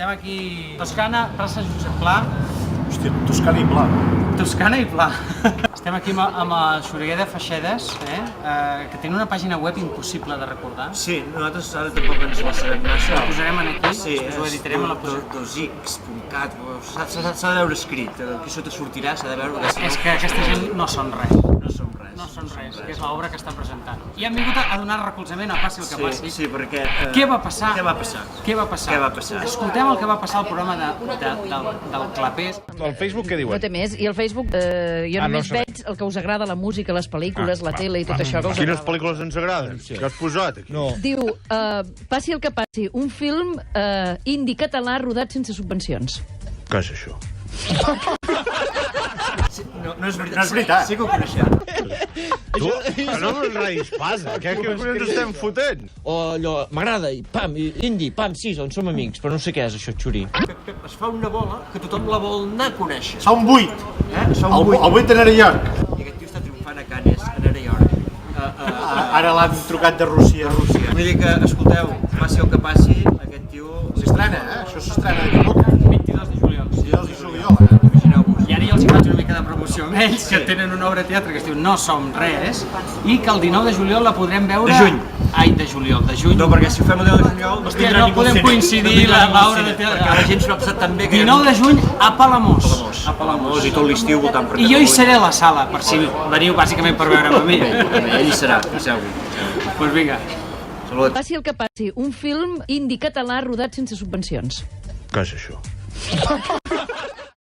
Estem aquí... Toscana, plaça Josep Pla. Hòstia, Toscana i Pla. Toscana i Pla. Estem aquí amb el Xuriguer de Feixedes, que té una pàgina web impossible de recordar. Sí, nosaltres ara tampoc ens la sabem massa. La posarem aquí, sí, després ho editarem a la posarem. dosx.cat, s'ha de veure escrit, aquí sota sortirà, s'ha de veure... És que aquesta gent no són res. No som res. No són res, que és l'obra que està presentant. I hem vingut a donar recolzament a passi el que passi. Sí, perquè... Què va passar? Què va passar? Què va passar? Què va passar? Escoltem el que va passar al programa del Clapés. Al Facebook què diuen? No té més. I al Facebook jo només veig el que us agrada, la música, les pel·lícules, la tele i tot això que us Quines agrada. pel·lícules ens agraden? Què has posat aquí? No. Diu, passi el que passi, un film indi català rodat sense subvencions. Què és això? No és veritat. Sí que ho coneixem. Tu? Que no me'n raïs pas, què ens estem fotent? O allò, m'agrada, i pam, i indi, pam, sí, doncs som amics, però no sé què és això, xuri. Es fa una bola que tothom la vol anar a conèixer. Es fa un 8. Es fa un El 8 a Nova York. I aquest tio està triomfant a Canes, a Nova York. Ara l'han trucat de Rússia. Vull dir que, escolteu, passi el que passi, aquest tio... S'estrena, Això s'estrena d'aquí poc. 22 de juliol. 22 de juliol, Imagineu-vos. I ara jo els faig una mica de promoció amb ells, que tenen una obra de teatre que es diu No som res, i que el 19 de juliol la podrem veure... De juny. Ai, de juliol, de juny. No, perquè si ho fem el 10 de juliol... Hòstia, no podem coincidir l'obra de teatre. Perquè la gent s'ho ha passat tan bé que... 19 de juny a Palamós. A Palamós i tot l'estiu voltant per I jo hi seré a la sala, per si veniu bàsicament per veure'm a mi. Ell hi serà, segur. Doncs vinga. Salut. Passi el que passi, un film indi català rodat sense subvencions. Què és això?